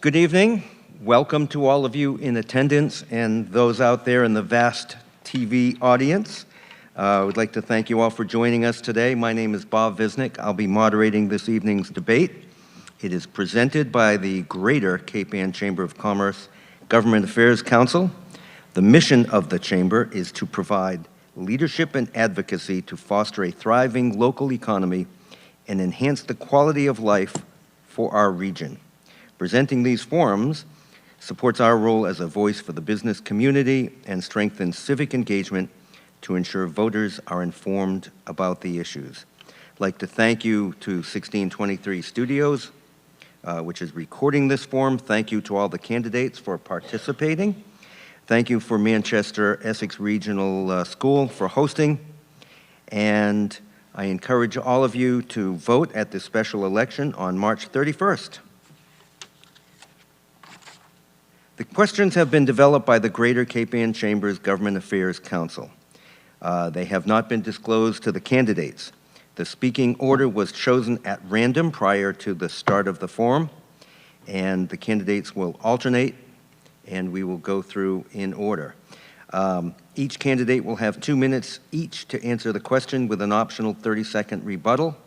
Good evening. Welcome to all of you in attendance and those out there in the vast TV audience. I would like to thank you all for joining us today. My name is Bob Visnick. I'll be moderating this evening's debate. It is presented by the Greater Cape Ann Chamber of Commerce Government Affairs Council. The mission of the Chamber is to provide leadership and advocacy to foster a thriving local economy and enhance the quality of life for our region. Presenting these forums supports our role as a voice for the business community and strengthens civic engagement to ensure voters are informed about the issues. I'd like to thank you to 1623 Studios, which is recording this forum. Thank you to all the candidates for participating. Thank you for Manchester Essex Regional School for hosting. And I encourage all of you to vote at this special election on March 31st. The questions have been developed by the Greater Cape Ann Chamber's Government Affairs Council. They have not been disclosed to the candidates. The speaking order was chosen at random prior to the start of the forum, and the candidates will alternate, and we will go through in order. Each candidate will have 2 minutes each to answer the question with an optional 30-second rebuttal,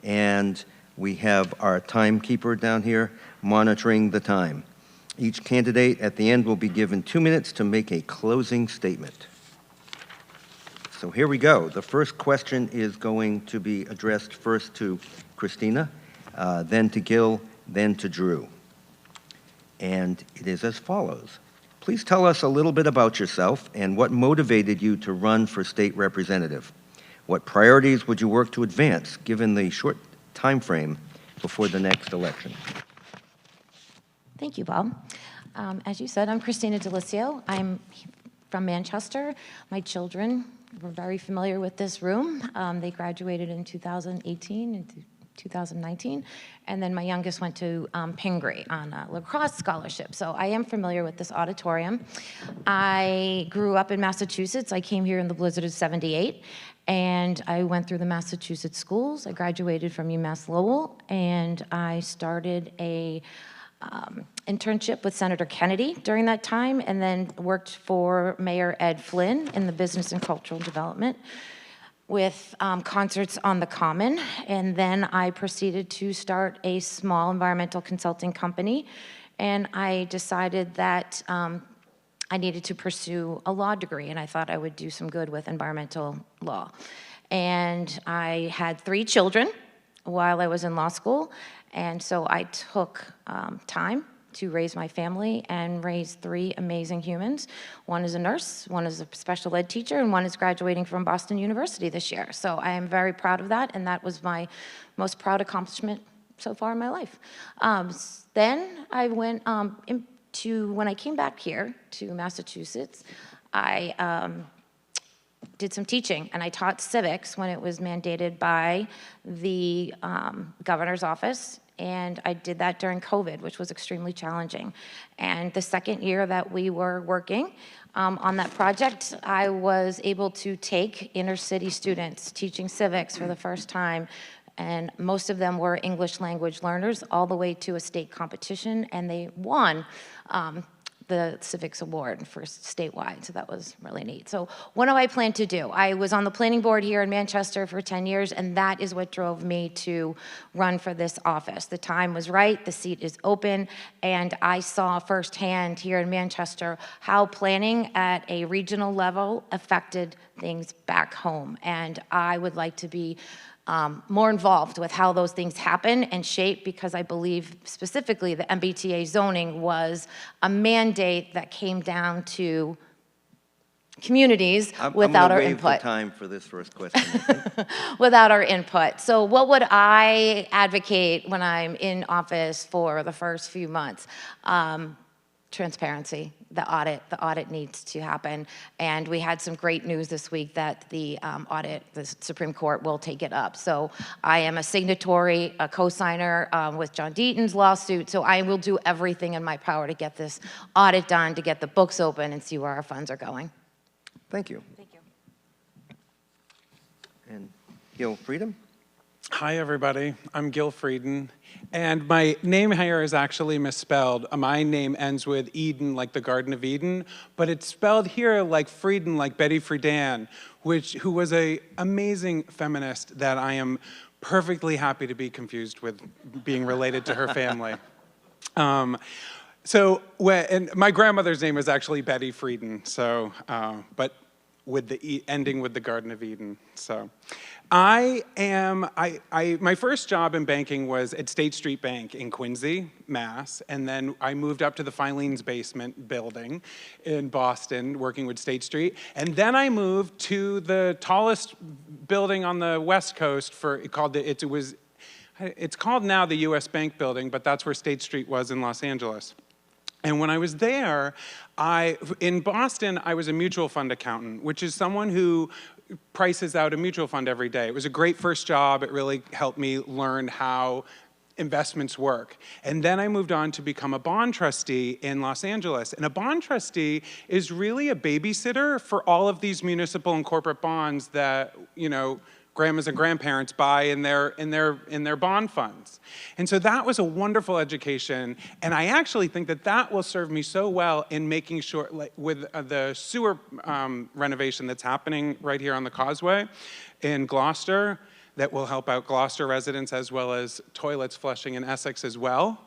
and we have our timekeeper down here monitoring the time. Each candidate at the end will be given 2 minutes to make a closing statement. So here we go. The first question is going to be addressed first to Christina, then to Gil, then to Drew. And it is as follows. Please tell us a little bit about yourself and what motivated you to run for state representative. What priorities would you work to advance given the short time frame before the next election? Thank you, Bob. As you said, I'm Christina D'Alicio. I'm from Manchester. My children were very familiar with this room. They graduated in 2018 and 2019, and then my youngest went to Pingree on a lacrosse scholarship. So I am familiar with this auditorium. I grew up in Massachusetts. I came here in the blizzard of '78, and I went through the Massachusetts schools. I graduated from UMass Lowell, and I started a internship with Senator Kennedy during that time, and then worked for Mayor Ed Flynn in the business and cultural development with concerts on the Common. And then I proceeded to start a small environmental consulting company, and I decided that I needed to pursue a law degree, and I thought I would do some good with environmental law. And I had 3 children while I was in law school, and so I took time to raise my family and raise 3 amazing humans. One is a nurse, one is a special ed teacher, and one is graduating from Boston University this year. So I am very proud of that, and that was my most proud accomplishment so far in my life. Then I went when I came back here to Massachusetts, I did some teaching, and I taught civics when it was mandated by the governor's office, and I did that during COVID, which was extremely challenging. And the second year that we were working on that project, I was able to take inner city students teaching civics for the first time, and most of them were English language learners, all the way to a state competition, and they won the Civics Award for statewide, so that was really neat. So what do I plan to do? I was on the planning board here in Manchester for 10 years, and that is what drove me to run for this office. The time was right, the seat is open, and I saw firsthand here in Manchester how planning at a regional level affected things back home, and I would like to be more involved with how those things happen and shape, because I believe specifically the MBTA zoning was a mandate that came down to communities without our input. I'm going to waive the time for this first question, I think. Without our input. So what would I advocate when I'm in office for the first few months? Transparency. The audit needs to happen, and we had some great news this week that the Supreme Court will take it up. So I am a signatory, a co-signer with John Deaton's lawsuit, so I will do everything in my power to get this audit done, to get the books open and see where our funds are going. Thank you. Thank you. And Gil Freedom? Hi, everybody. I'm Gil Frieden, and my name here is actually misspelled. My name ends with Eden, like the Garden of Eden, but it's spelled here like Frieden, like Betty Friedan, who was an amazing feminist that I am perfectly happy to be confused with being related to her family. And my grandmother's name is actually Betty Friedan, but with the ending with the Garden of Eden. So, my first job in banking was at State Street Bank in Quincy, Mass, and then I moved up to the Filene's Basement building in Boston, working with State Street, and then I moved to the tallest building on the West Coast it's called now the U.S. Bank Building, but that's where State Street was in Los Angeles. And when I was there, in Boston, I was a mutual fund accountant, which is someone who prices out a mutual fund every day. It was a great first job. It really helped me learn how investments work. And then I moved on to become a bond trustee in Los Angeles. And a bond trustee is really a babysitter for all of these municipal and corporate bonds that, grandmas and grandparents buy in their bond funds. And so that was a wonderful education, and I actually think that will serve me so well in making sure, with the sewer renovation that's happening right here on the Causeway in Gloucester, that will help out Gloucester residents as well as toilets flushing in Essex as well.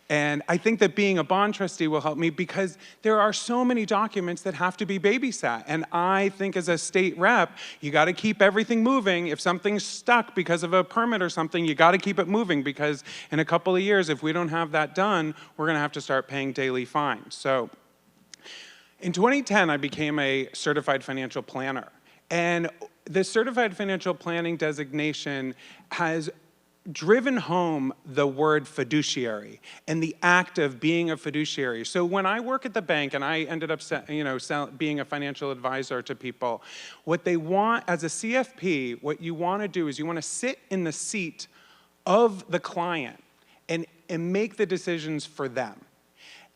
And I think that being a bond trustee will help me because there are so many documents that have to be babysat. And I think as a state rep, you gotta keep everything moving. If something's stuck because of a permit or something, you gotta keep it moving because in a couple of years, if we don't have that done, we're gonna have to start paying daily fines. So in 2010, I became a certified financial planner. And the Certified Financial Planning designation has driven home the word fiduciary and the act of being a fiduciary. So when I work at the bank and I ended up being a financial advisor to people, what they want as a CFP, what you want to do is you want to sit in the seat of the client and make the decisions for them.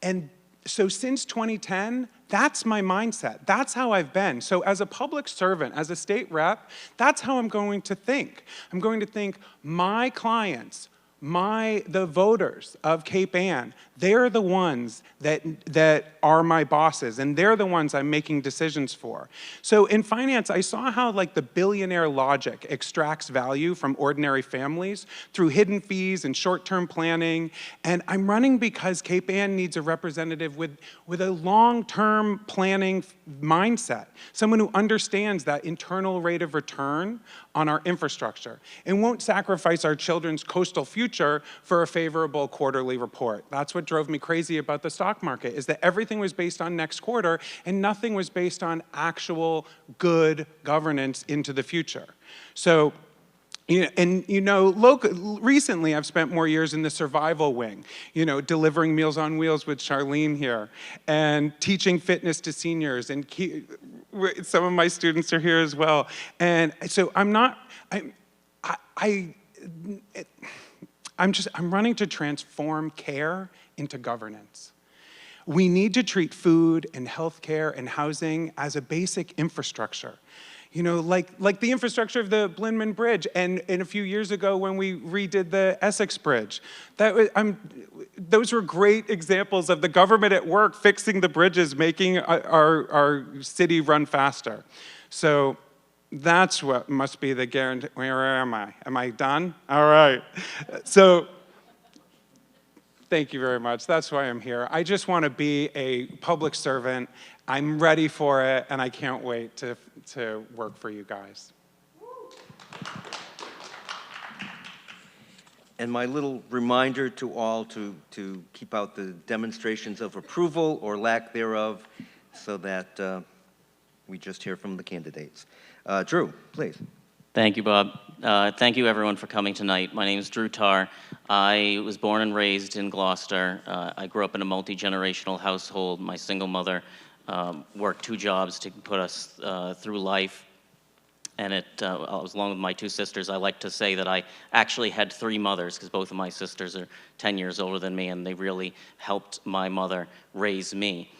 And so since 2010, that's my mindset. That's how I've been. So as a public servant, as a state rep, that's how I'm going to think. I'm going to think my clients, the voters of Cape Ann, they're the ones that are my bosses, and they're the ones I'm making decisions for. So in finance, I saw how the billionaire logic extracts value from ordinary families through hidden fees and short-term planning, and I'm running because Cape Ann needs a representative with a long-term planning mindset, someone who understands that internal rate of return on our infrastructure and won't sacrifice our children's coastal future for a favorable quarterly report. That's what drove me crazy about the stock market, is that everything was based on next quarter and nothing was based on actual good governance into the future. So, recently I've spent more years in the survival wing, delivering Meals on Wheels with Charlene here and teaching fitness to seniors, and some of my students are here as well. And so I'm running to transform care into governance. We need to treat food and healthcare and housing as a basic infrastructure. Like the infrastructure of the Blinman Bridge, and a few years ago when we redid the Essex Bridge. Those were great examples of the government at work fixing the bridges, making our city run faster. So that's what must be the guarantee. Where am I? Am I done? All right. So thank you very much. That's why I'm here. I just want to be a public servant. I'm ready for it, and I can't wait to work for you guys. And my little reminder to all to keep out the demonstrations of approval or lack thereof so that we just hear from the candidates. Drew, please. Thank you, Bob. Thank you, everyone, for coming tonight. My name is Drew Tarr. I was born and raised in Gloucester. I grew up in a multi-generational household. My single mother worked 2 jobs to put us through life. And I was along with my 2 sisters. I like to say that I actually had 3 mothers because both of my sisters are 10 years older than me, and they really helped my mother raise me.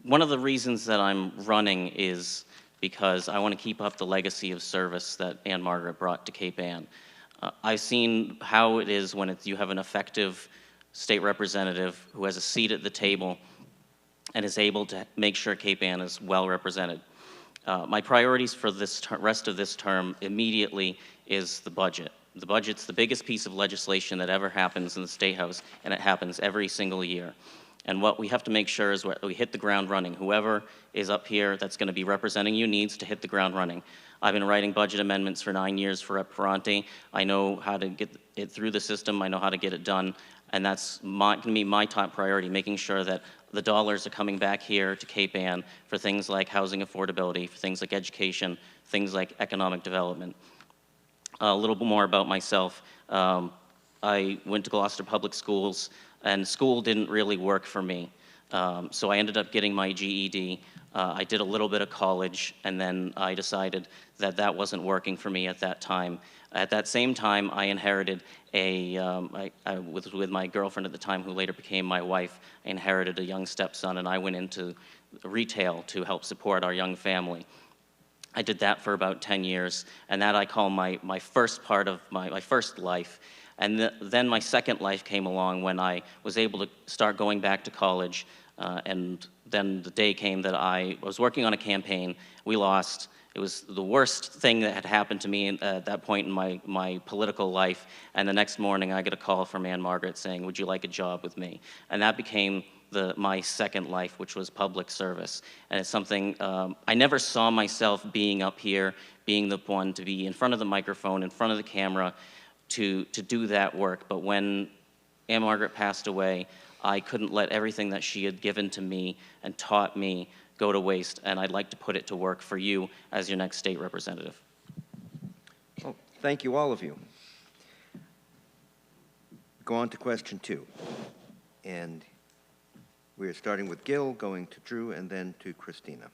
One of the reasons that I'm running is because I want to keep up the legacy of service that Ann Margaret brought to Cape Ann. I've seen how it is when you have an effective state representative who has a seat at the table and is able to make sure Cape Ann is well represented. My priorities for this rest of this term immediately is the budget. The budget's the biggest piece of legislation that ever happens in the State House, and it happens every single year. And what we have to make sure is we hit the ground running. Whoever is up here that's going to be representing you needs to hit the ground running. I've been writing budget amendments for 9 years for Rep. Ferranti. I know how to get it through the system. I know how to get it done. And that's going to be my top priority, making sure that the dollars are coming back here to Cape Ann for things like housing affordability, for things like education, things like economic development. A little bit more about myself. I went to Gloucester Public Schools, and school didn't really work for me. So I ended up getting my GED. I did a little bit of college, and then I decided that that wasn't working for me at that time. At that same time, I inherited with my girlfriend at the time, who later became my wife, I inherited a young stepson, and I went into retail to help support our young family. I did that for about 10 years, and that I call my first part of my first life. And then my second life came along when I was able to start going back to college, and then the day came that I was working on a campaign. We lost. It was the worst thing that had happened to me at that point in my political life. And the next morning, I get a call from Ann Margaret saying, "Would you like a job with me?" And that became my second life, which was public service. And it's something, I never saw myself being up here, being the one to be in front of the microphone, in front of the camera, to do that work. But when Ann Margaret passed away, I couldn't let everything that she had given to me and taught me go to waste, and I'd like to put it to work for you as your next state representative. Well, thank you, all of you. Go on to question 2. And we are starting with Gil, going to Drew, and then to Christina.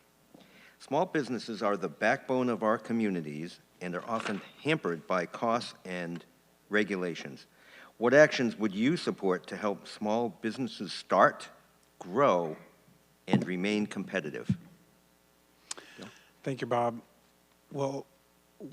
Small businesses are the backbone of our communities and are often hampered by costs and regulations. What actions would you support to help small businesses start, grow, and remain competitive? Thank you, Bob. Well,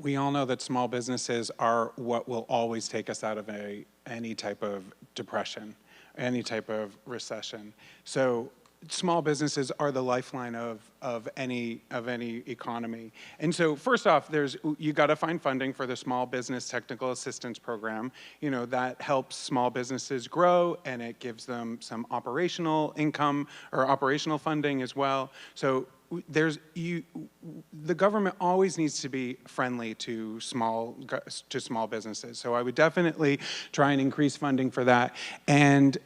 we all know that small businesses are what will always take us out of any type of depression, any type of recession. So small businesses are the lifeline of any economy. And so first off, you got to find funding for the Small Business Technical Assistance Program. You know, that helps small businesses grow, and it gives them some operational income or operational funding as well. So the government always needs to be friendly to small businesses. So I would definitely try and increase funding for that. And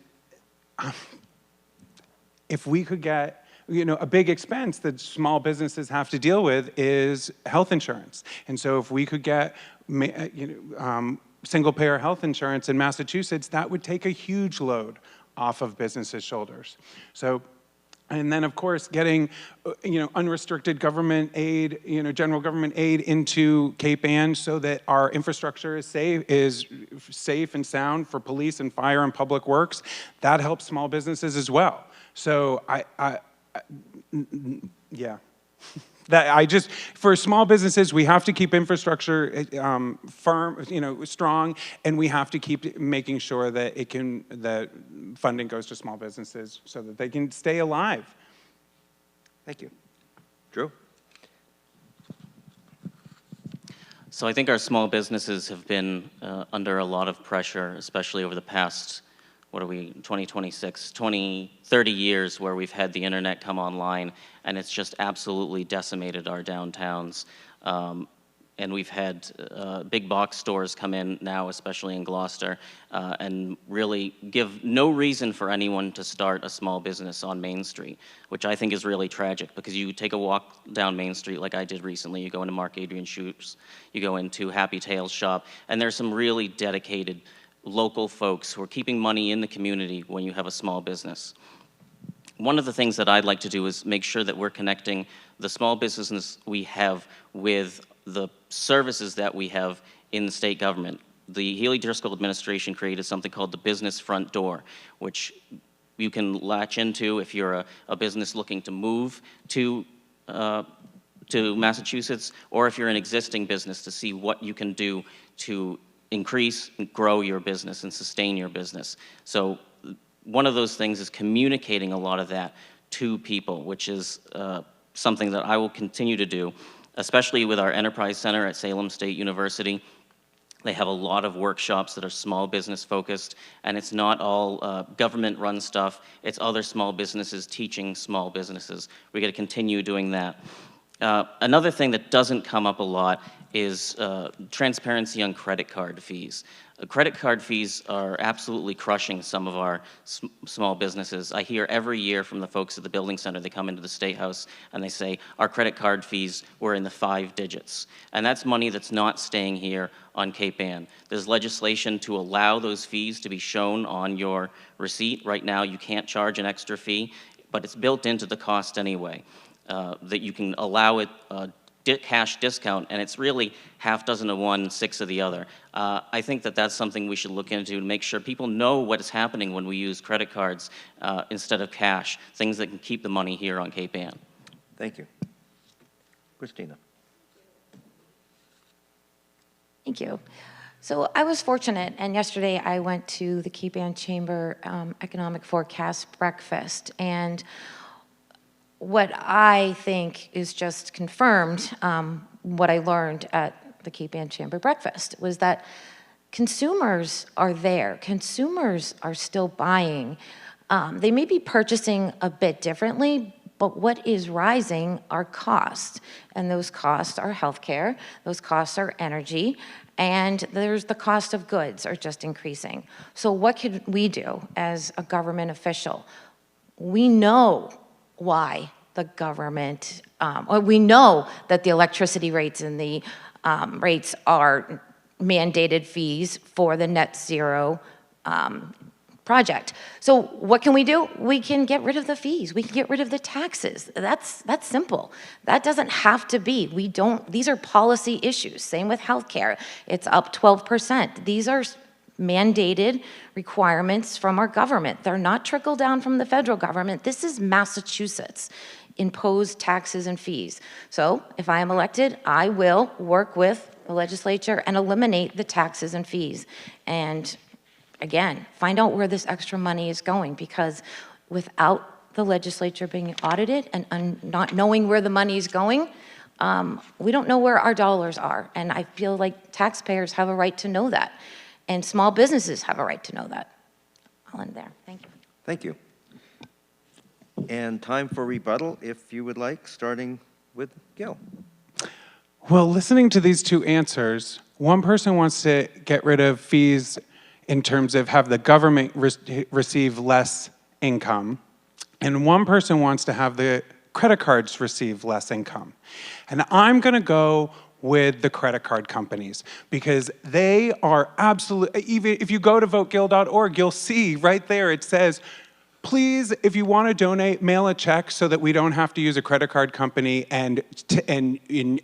if we could get, a big expense that small businesses have to deal with is health insurance. And so if we could get, single-payer health insurance in Massachusetts, that would take a huge load off of businesses' shoulders. So, and then of course, getting, unrestricted government aid, general government aid into Cape Ann so that our infrastructure is safe and sound for police and fire and public works, that helps small businesses as well. So yeah. For small businesses, we have to keep infrastructure firm, strong, and we have to keep making sure that that funding goes to small businesses so that they can stay alive. Thank you. Drew? So I think our small businesses have been under a lot of pressure, especially over the past, 30 years where we've had the internet come online, and it's just absolutely decimated our downtowns. And we've had big box stores come in now, especially in Gloucester, and really give no reason for anyone to start a small business on Main Street, which I think is really tragic, because you take a walk down Main Street like I did recently, you go into Mark Adrian Shoes, you go into Happy Tales shop, and there's some really dedicated local folks who are keeping money in the community when you have a small business. One of the things that I'd like to do is make sure that we're connecting the small business we have with the services that we have in the state government. The Healy Driscoll administration created something called the Business Front Door, which you can latch into if you're a business looking to move to to Massachusetts, or if you're an existing business, to see what you can do to increase and grow your business and sustain your business. So one of those things is communicating a lot of that to people, which is something that I will continue to do, especially with our Enterprise Center at Salem State University. They have a lot of workshops that are small business focused, and it's not all government-run stuff. It's other small businesses teaching small businesses. We got to continue doing that. Another thing that doesn't come up a lot is transparency on credit card fees. Credit card fees are absolutely crushing some of our small businesses. I hear every year from the folks at the Building Center, they come into the State House and they say, our credit card fees were in the 5 digits. And that's money that's not staying here on Cape Ann. There's legislation to allow those fees to be shown on your receipt. Right now, you can't charge an extra fee, but it's built into the cost anyway, that you can allow it cash discount, and it's really half dozen of one, 6 of the other. I think that that's something we should look into to make sure people know what is happening when we use credit cards instead of cash, things that can keep the money here on Cape Ann. Thank you. Christina. Thank you. So I was fortunate, and yesterday I went to the Cape Ann Chamber Economic Forecast Breakfast, and what I think is just confirmed, what I learned at the Cape Ann Chamber Breakfast, was that consumers are there. Consumers are still buying. They may be purchasing a bit differently, but what is rising are costs. And those costs are healthcare, those costs are energy, and there's the cost of goods are just increasing. So what could we do as a government official? We know why the government, or we know that the electricity rates and the rates are mandated fees for the net zero project. So what can we do? We can get rid of the fees. We can get rid of the taxes. That's simple. That doesn't have to be. These are policy issues. Same with healthcare. It's up 12%. These are mandated requirements from our government. They're not trickle down from the federal government. This is Massachusetts imposed taxes and fees. So if I am elected, I will work with the legislature and eliminate the taxes and fees. And again, find out where this extra money is going, because without the legislature being audited and not knowing where the money is going, we don't know where our dollars are. And I feel like taxpayers have a right to know that. And small businesses have a right to know that. I'll end there. Thank you. Thank you. And time for rebuttal, if you would like, starting with Gil. Well, listening to these two answers, one person wants to get rid of fees in terms of have the government receive less income, and one person wants to have the credit cards receive less income. And I'm going to go with the credit card companies, because they are absolutely, even if you go to votegil.org, you'll see right there it says, please, if you want to donate, mail a check so that we don't have to use a credit card company, and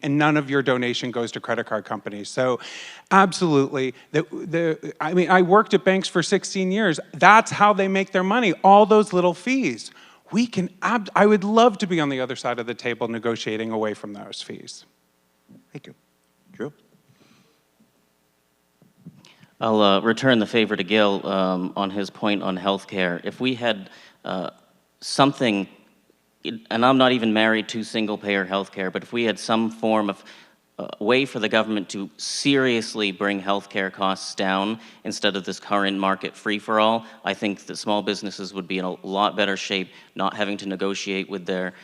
none of your donation goes to credit card companies. So absolutely, I mean, I worked at banks for 16 years. That's how they make their money, all those little fees. I would love to be on the other side of the table negotiating away from those fees. Thank you. Drew? I'll return the favor to Gil on his point on healthcare. If we had something, and I'm not even married to single-payer healthcare, but if we had some form of way for the government to seriously bring healthcare costs down instead of this current market free-for-all, I think that small businesses would be in a lot better shape, not having to negotiate with their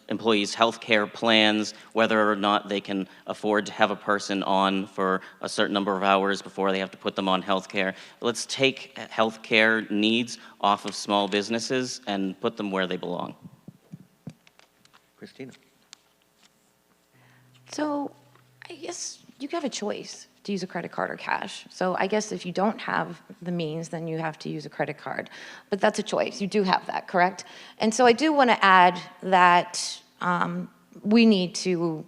employees' health care plans, whether or not they can afford to have a person on for a certain number of hours before they have to put them on health care. Let's take health care needs off of small businesses and put them where they belong. Christina? So I guess you have a choice to use a credit card or cash. So I guess if you don't have the means, then you have to use a credit card. But that's a choice. You do have that, correct? And so I do want to add that we need to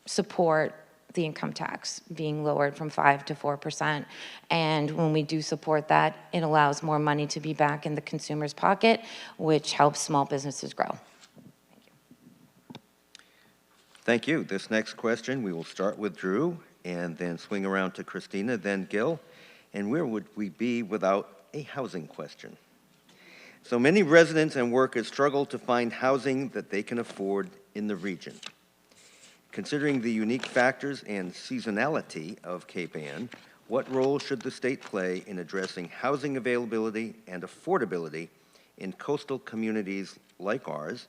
support the income tax being lowered from 5% to 4%. And when we do support that, it allows more money to be back in the consumer's pocket, which helps small businesses grow. Thank you. Thank you. This next question, we will start with Drew and then swing around to Christina, then Gil. And where would we be without a housing question? So many residents and workers struggle to find housing that they can afford in the region. Considering the unique factors and seasonality of Cape Ann, what role should the state play in addressing housing availability and affordability in coastal communities like ours?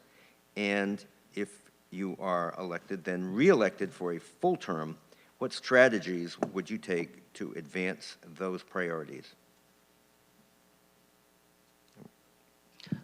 And if you are elected, then re-elected for a full term, what strategies would you take to advance those priorities?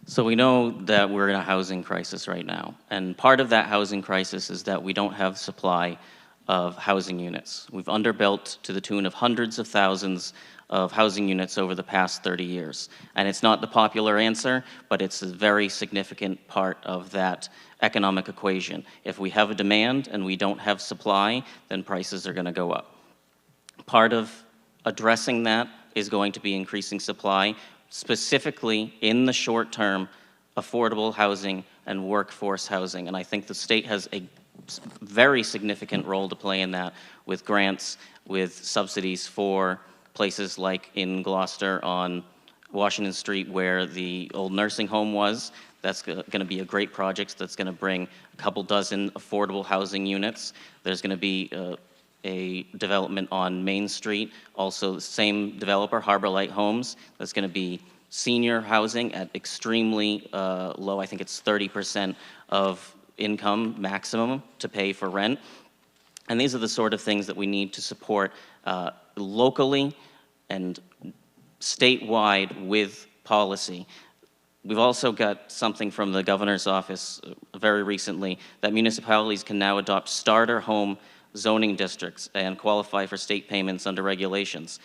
So we know that we're in a housing crisis right now, and part of that housing crisis is that we don't have supply of housing units. We've underbuilt to the tune of hundreds of thousands of housing units over the past 30 years. And it's not the popular answer, but it's a very significant part of that economic equation. If we have a demand and we don't have supply, then prices are going to go up. Part of addressing that is going to be increasing supply, specifically in the short term, affordable housing and workforce housing. And I think the state has a very significant role to play in that, with grants, with subsidies for places like in Gloucester on Washington Street where the old nursing home was. That's going to be a great project that's going to bring a couple dozen affordable housing units. There's going to be a development on Main Street, also the same developer, Harbor Light Homes, that's going to be senior housing at extremely low. I think it's 30% of income maximum to pay for rent. And these are the sort of things that we need to support locally and statewide with policy. We've also got something from the governor's office very recently that municipalities can now adopt starter home zoning districts and qualify for state payments under regulations.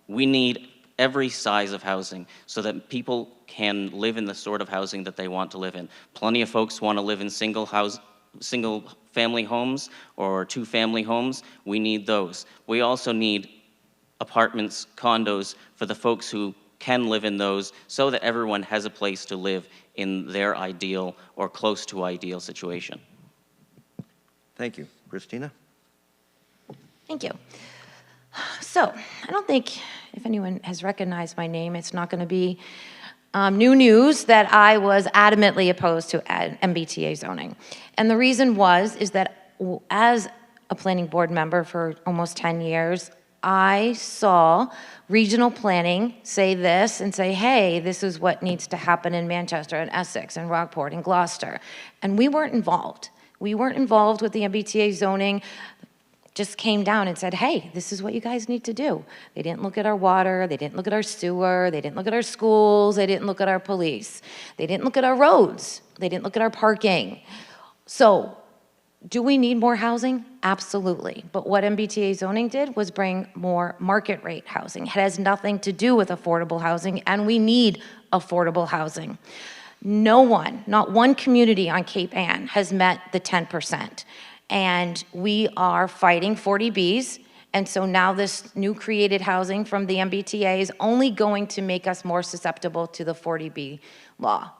We need every size of housing so that people can live in the sort of housing that they want to live in. Plenty of folks want to live in single family homes or two-family homes. We need those. We also need apartments, condos for the folks who can live in those so that everyone has a place to live in their ideal or close to ideal situation. Thank you. Christina? Thank you. So, I don't think if anyone has recognized my name, it's not going to be new news that I was adamantly opposed to MBTA zoning. And the reason is that as a planning board member for almost 10 years, I saw regional planning say this and say, hey, this is what needs to happen in Manchester and Essex and Rockport and Gloucester. And we weren't involved. We weren't involved with the MBTA zoning. Just came down and said, hey, this is what you guys need to do. They didn't look at our water, they didn't look at our sewer, they didn't look at our schools, they didn't look at our police, they didn't look at our roads, they didn't look at our parking. So, do we need more housing? Absolutely. But what MBTA zoning did was bring more market rate housing. It has nothing to do with affordable housing, and we need affordable housing. No one, not one community on Cape Ann has met the 10%. And we are fighting 40Bs. And so now this new created housing from the MBTA is only going to make us more susceptible to the 40B law.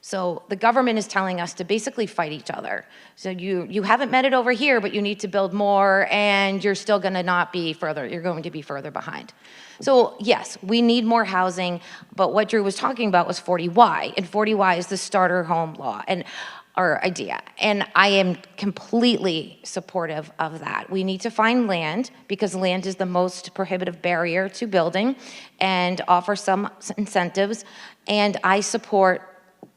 So the government is telling us to basically fight each other. So you haven't met it over here, but you need to build more, and you're still going to not be further. You're going to be further behind. So yes, we need more housing, but what Drew was talking about was 40Y, and 40Y is the starter home law or idea. And I am completely supportive of that. We need to find land because land is the most prohibitive barrier to building and offer some incentives. And I support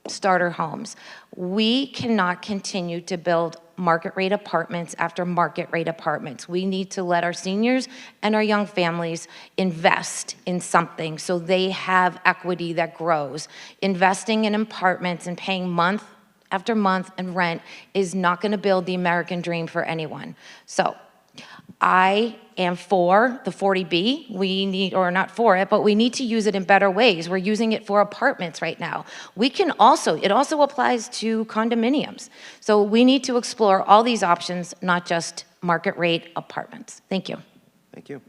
starter homes. We cannot continue to build market rate apartments after market rate apartments. We need to let our seniors and our young families invest in something so they have equity that grows. Investing in apartments and paying month after month and rent is not going to build the American dream for anyone. So I am for the 40B. We need, or not for it, but we need to use it in better ways. We're using it for apartments right now. We can also, it also applies to condominiums. So we need to explore all these options, not just market rate apartments. Thank you. Thank you.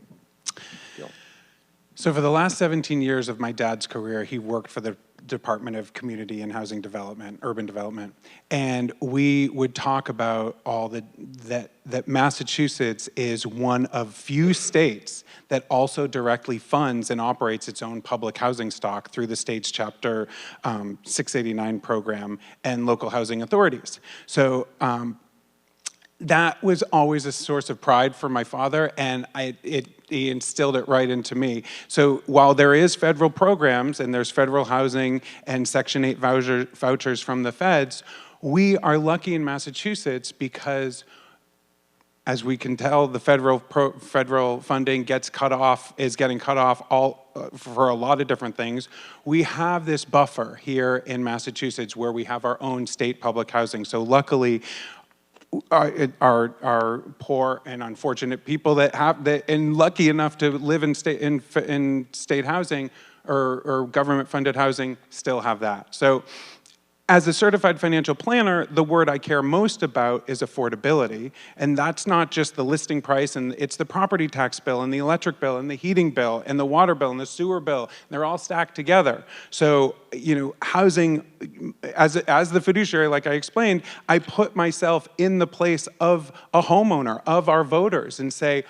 Gil. So for the last 17 years of my dad's career, he worked for the Department of Community and Housing Development, Urban Development, and we would talk about all that Massachusetts is one of few states that also directly funds and operates its own public housing stock through the state's Chapter 689 program and local housing authorities. So that was always a source of pride for my father, and he instilled it right into me. So while there is federal programs and there's federal housing and Section 8 vouchers from the feds, we are lucky in Massachusetts because, as we can tell, the federal funding is getting cut off for a lot of different things. We have this buffer here in Massachusetts where we have our own state public housing. So luckily, our poor and unfortunate people that and lucky enough to live in state housing or government-funded housing still have that. So, as a certified financial planner, the word I care most about is affordability, and that's not just the listing price, and it's the property tax bill, and the electric bill, and the heating bill, and the water bill, and the sewer bill. They're all stacked together. So, housing, as the fiduciary, like I explained, I put myself in the place of a homeowner, of our voters, and say,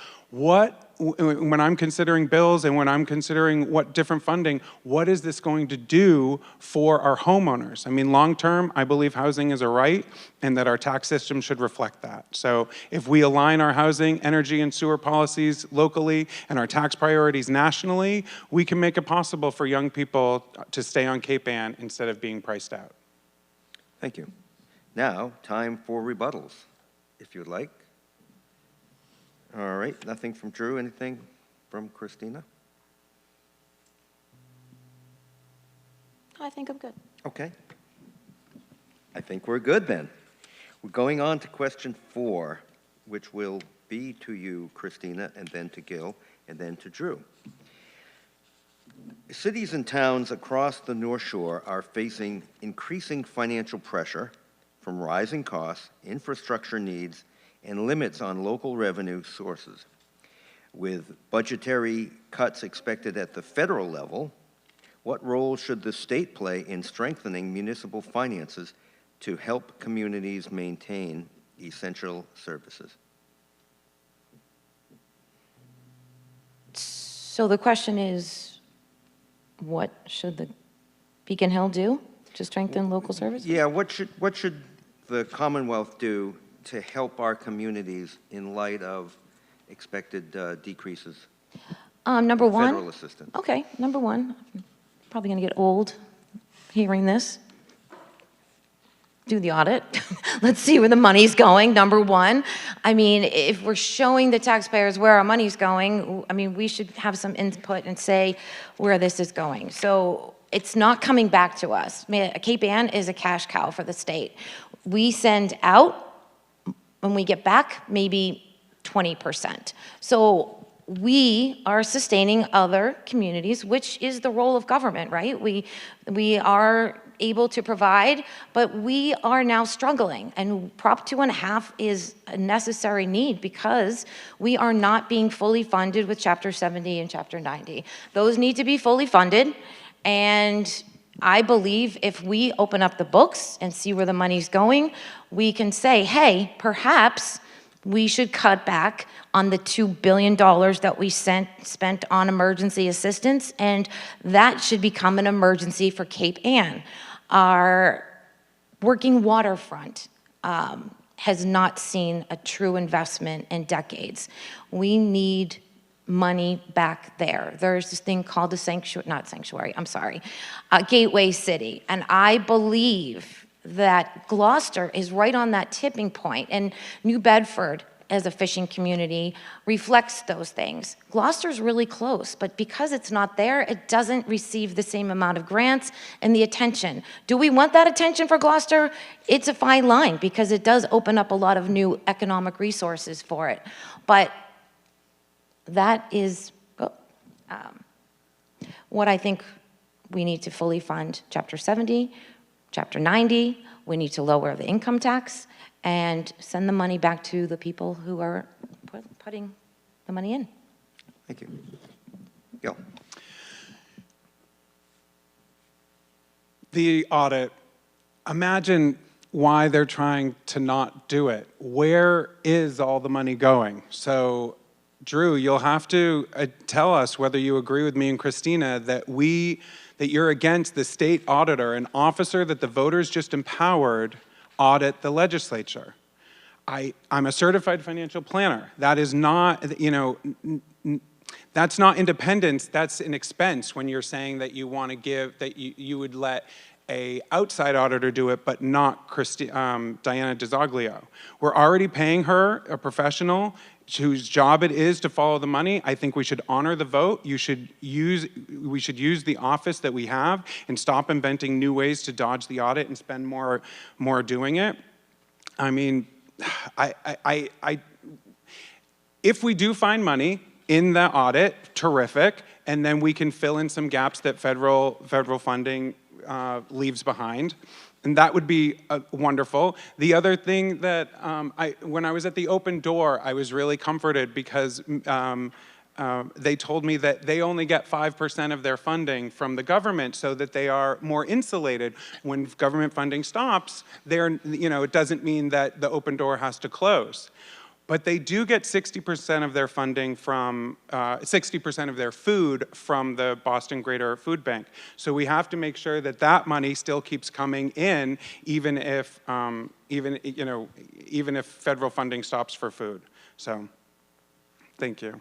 when I'm considering bills and when I'm considering what different funding, what is this going to do for our homeowners? I mean, long term, I believe housing is a right and that our tax system should reflect that. So if we align our housing, energy, and sewer policies locally and our tax priorities nationally, we can make it possible for young people to stay on Cape Ann instead of being priced out. Thank you. Now, time for rebuttals, if you'd like. All right, nothing from Drew, anything from Christina? I think I'm good. Okay. I think we're good then. We're going on to question 4, which will be to you, Christina, and then to Gil, and then to Drew. Cities and towns across the North Shore are facing increasing financial pressure from rising costs, infrastructure needs, and limits on local revenue sources. With budgetary cuts expected at the federal level, what role should the state play in strengthening municipal finances to help communities maintain essential services? So the question is, what should the Beacon Hill do to strengthen local services? Yeah, what should the Commonwealth do to help our communities in light of expected decreases Number in one. federal assistance? Okay, number one. I'm probably going to get old hearing this. Do the audit. Let's see where the money's going, number one. I mean, if we're showing the taxpayers where our money's going, I mean, we should have some input and say where this is going. So it's not coming back to us. I mean, Cape Ann is a cash cow for the state. We send out, when we get back, maybe 20%. So we are sustaining other communities, which is the role of government, right? We are able to provide, but we are now struggling. And Prop 2.5 is a necessary need because we are not being fully funded with Chapter 70 and Chapter 90. Those need to be fully funded, and I believe if we open up the books and see where the money's going, we can say, hey, perhaps we should cut back on the $2 billion that we spent on emergency assistance, and that should become an emergency for Cape Ann. Our working waterfront has not seen a true investment in decades. We need money back there. There's this thing called Gateway City. And I believe that Gloucester is right on that tipping point, and New Bedford, as a fishing community, reflects those things. Gloucester's really close, but because it's not there, it doesn't receive the same amount of grants and the attention. Do we want that attention for Gloucester? It's a fine line because it does open up a lot of new economic resources for it. But that is what I think we need to fully fund. Chapter 70, Chapter 90, we need to lower the income tax and send the money back to the people who are putting the money in. Thank you. Gil. The audit, imagine why they're trying to not do it. Where is all the money going? So, Drew, you'll have to tell us whether you agree with me and Christina that you're against the state auditor, an officer that the voters just empowered, audit the legislature. I'm a certified financial planner. That is not, that's not independence, that's an expense when you're saying that you want to give, that you would let a outside auditor do it, but not Diana DiZoglio. We're already paying her, a professional, whose job it is to follow the money. I think we should honor the vote. We should use the office that we have and stop inventing new ways to dodge the audit and spend more doing it. I mean, if we do find money in the audit, terrific, and then we can fill in some gaps that federal funding leaves behind, and that would be wonderful. The other thing that when I was at the Open Door, I was really comforted because they told me that they only get 5% of their funding from the government, so that they are more insulated. When government funding stops, it doesn't mean that the Open Door has to close. But they do get 60% of their funding from, 60% of their food from the Boston Greater Food Bank. So we have to make sure that that money still keeps coming in, even if federal funding stops for food. So, thank you.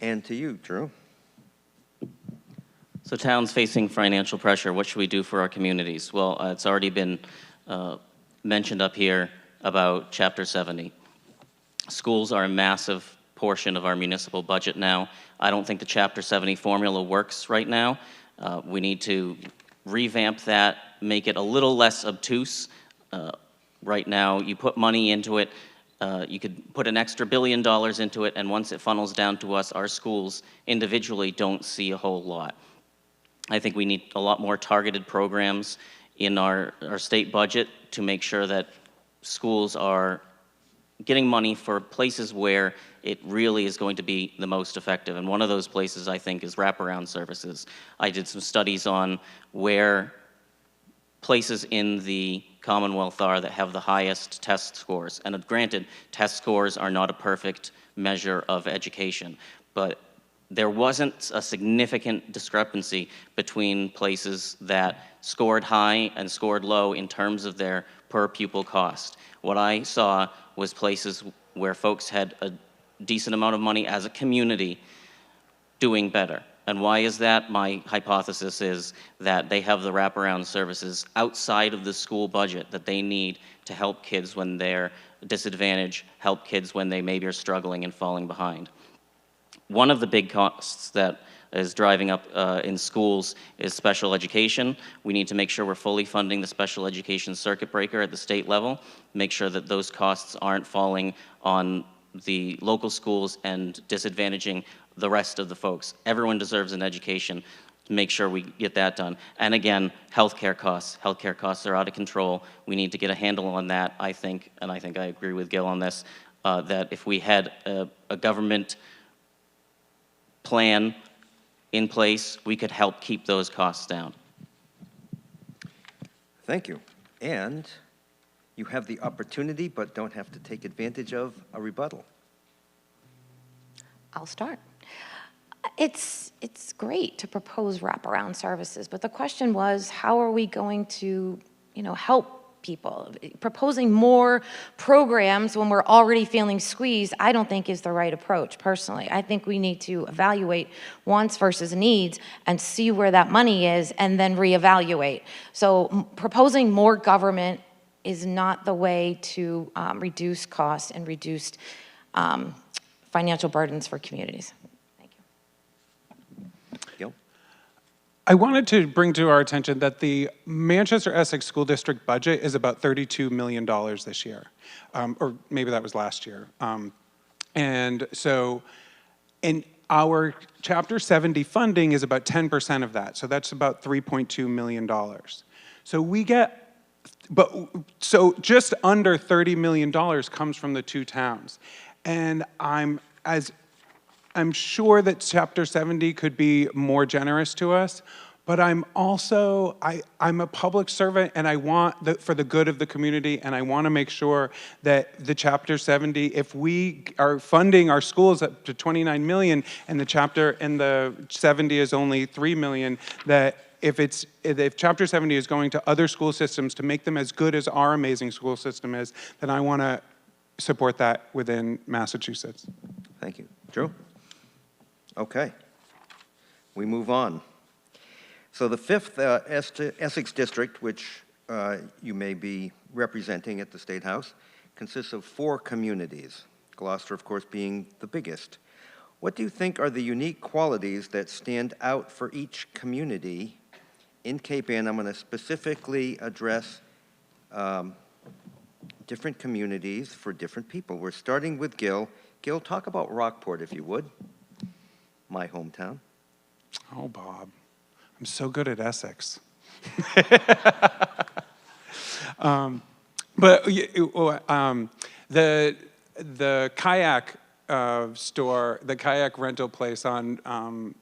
And to you, Drew. So towns facing financial pressure, what should we do for our communities? Well, it's already been mentioned up here about Chapter 70. Schools are a massive portion of our municipal budget now. I don't think the Chapter 70 formula works right now. We need to revamp that, make it a little less obtuse. Right now, you put money into it, you could put an extra $1 billion into it, and once it funnels down to us, our schools individually don't see a whole lot. I think we need a lot more targeted programs in our state budget to make sure that schools are getting money for places where it really is going to be the most effective. And one of those places, I think, is wraparound services. I did some studies on where places in the Commonwealth are that have the highest test scores. And granted, test scores are not a perfect measure of education, but there wasn't a significant discrepancy between places that scored high and scored low in terms of their per pupil cost. What I saw was places where folks had a decent amount of money as a community doing better. And why is that? My hypothesis is that they have the wraparound services outside of the school budget that they need to help kids when they're disadvantaged, help kids when they maybe are struggling and falling behind. One of the big costs that is driving up in schools is special education. We need to make sure we're fully funding the special education circuit breaker at the state level, make sure that those costs aren't falling on the local schools and disadvantaging the rest of the folks. Everyone deserves an education. Make sure we get that done. And again, healthcare costs. Healthcare costs are out of control. We need to get a handle on that, I think, and I think I agree with Gil on this, that if we had a government plan in place, we could help keep those costs down. Thank you. And you have the opportunity, but don't have to take advantage of a rebuttal. I'll start. It's great to propose wraparound services, but the question was, how are we going to, help people? Proposing more programs when we're already feeling squeezed, I don't think is the right approach, personally. I think we need to evaluate wants versus needs and see where that money is and then reevaluate. So proposing more government is not the way to reduce costs and reduce financial burdens for communities. Thank you. Gil? I wanted to bring to our attention that the Manchester Essex School District budget is about $32 million this year, or maybe that was last year. And so, in our Chapter 70 funding is about 10% of that, so that's about $3.2 million. So we get, so just under $30 million comes from the two towns. And I'm sure that Chapter 70 could be more generous to us, but I'm also, I'm a public servant, and I want for the good of the community, and I want to make sure that the Chapter 70, if we are funding our schools up to 29 million, and the 70 is only 3 million, that if Chapter 70 is going to other school systems to make them as good as our amazing school system is, then I want to support that within Massachusetts. Thank you. Drew? Okay. We move on. So the 5th Essex District, which you may be representing at the State House, consists of 4 communities, Gloucester, of course, being the biggest. What do you think are the unique qualities that stand out for each community in Cape Ann? I'm going to specifically address different communities for different people. We're starting with Gil. Gil, talk about Rockport, if you would, my hometown. Oh, Bob. I'm so good at Essex. But the kayak store, the kayak rental place on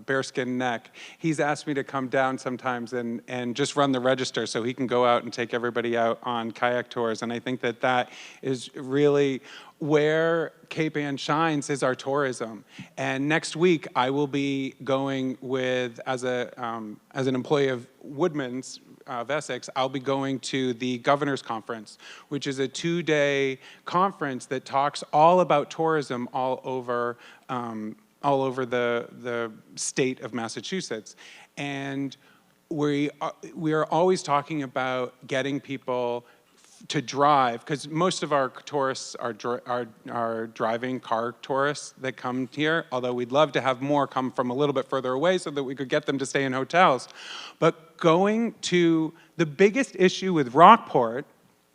Bearskin Neck, he's asked me to come down sometimes and just run the register so he can go out and take everybody out on kayak tours. And I think that that is really where Cape Ann shines, is our tourism. And next week I will be going with, as an employee of Woodman's of Essex, I'll be going to the Governor's Conference, which is a 2-day conference that talks all about tourism all over the state of Massachusetts. And we are always talking about getting people to drive, because most of our tourists are driving car tourists that come here, although we'd love to have more come from a little bit further away so that we could get them to stay in hotels. But going to the biggest issue with Rockport,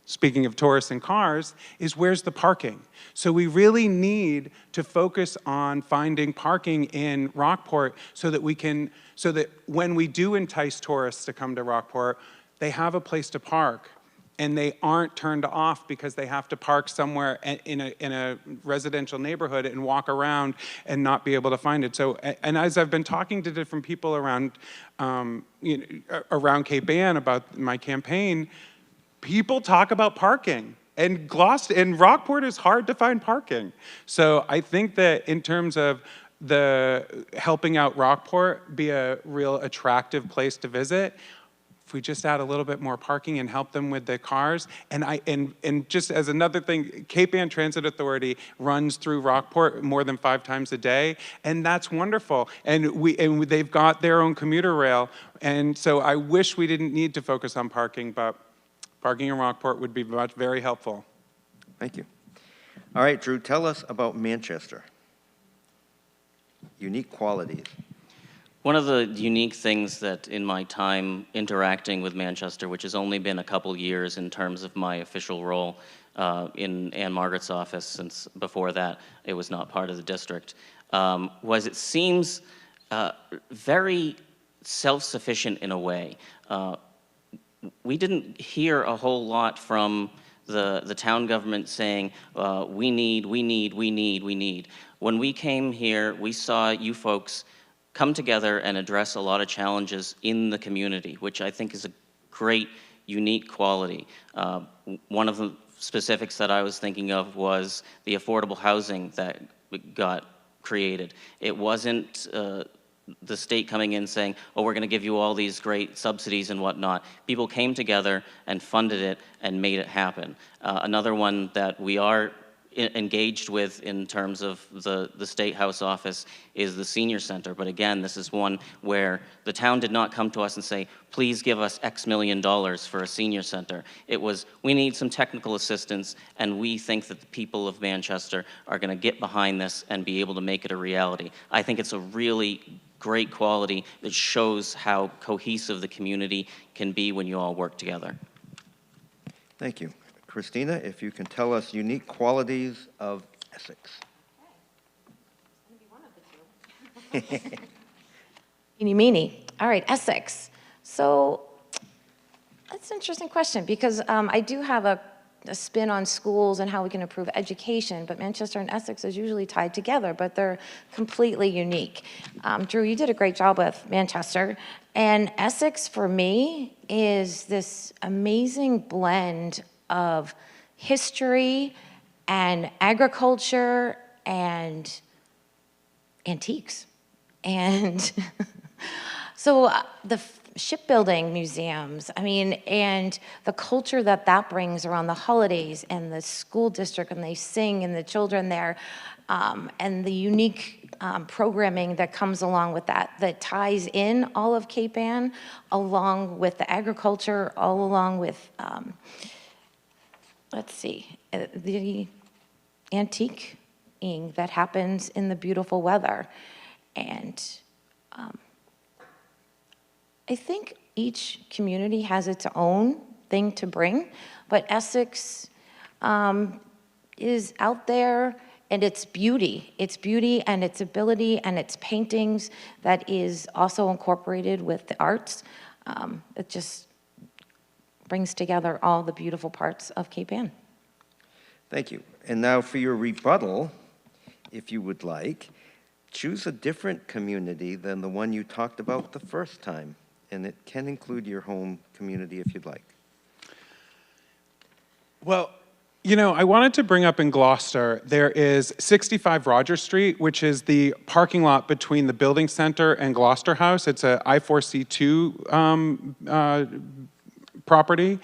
speaking of tourists and cars, is where's the parking? So we really need to focus on finding parking in Rockport so that when we do entice tourists to come to Rockport, they have a place to park and they aren't turned off because they have to park somewhere in a residential neighborhood and walk around and not be able to find it. So, and as I've been talking to different people around, around Cape Ann about my campaign, people talk about parking, and Rockport is hard to find parking. So I think that in terms of the helping out Rockport be a real attractive place to visit, if we just add a little bit more parking and help them with the cars, and just as another thing, Cape Ann Transit Authority runs through Rockport more than 5 times a day, and that's wonderful. And they've got their own commuter rail, and so I wish we didn't need to focus on parking, but parking in Rockport would be very helpful. Thank you. All right, Drew, tell us about Manchester. Unique qualities. One of the unique things that in my time interacting with Manchester, which has only been a couple years in terms of my official role in Ann Margaret's office, since before that it was not part of the district, was it seems very self-sufficient in a way. We didn't hear a whole lot from the town government saying, we need. When we came here, we saw you folks come together and address a lot of challenges in the community, which I think is a great, unique quality. One of the specifics that I was thinking of was the affordable housing that got created. It wasn't the state coming in saying, oh, we're going to give you all these great subsidies and whatnot. People came together and funded it and made it happen. Another one that we are engaged with in terms of the State House office is the senior center. But again, this is one where the town did not come to us and say, please give us X million dollars for a senior center. It was, we need some technical assistance, and we think that the people of Manchester are going to get behind this and be able to make it a reality. I think it's a really great quality that shows how cohesive the community can be when you all work together. Thank you. Christina, if you can tell us unique qualities of Essex. Eeny, meeny. All right, Essex. So that's an interesting question because I do have a spin on schools and how we can improve education, but Manchester and Essex is usually tied together, but they're completely unique. Drew, you did a great job with Manchester, and Essex for me is this amazing blend of history and agriculture and antiques. And so the shipbuilding museums, I mean, and the culture that that brings around the holidays and the school district, and they sing and the children there, and the unique programming that comes along with that, that ties in all of Cape Ann, along with the agriculture, all along with, let's see, the antiquing that happens in the beautiful weather. And I think each community has its own thing to bring, but Essex is out there, and its beauty and its ability and its paintings that is also incorporated with the arts. It just brings together all the beautiful parts of Cape Ann. Thank you. And now for your rebuttal, if you would like, choose a different community than the one you talked about the first time. And it can include your home community if you'd like. Well, you know, I wanted to bring up in Gloucester, there is 65 Roger Street, which is the parking lot between the building center and Gloucester House. It's a I4C2 property.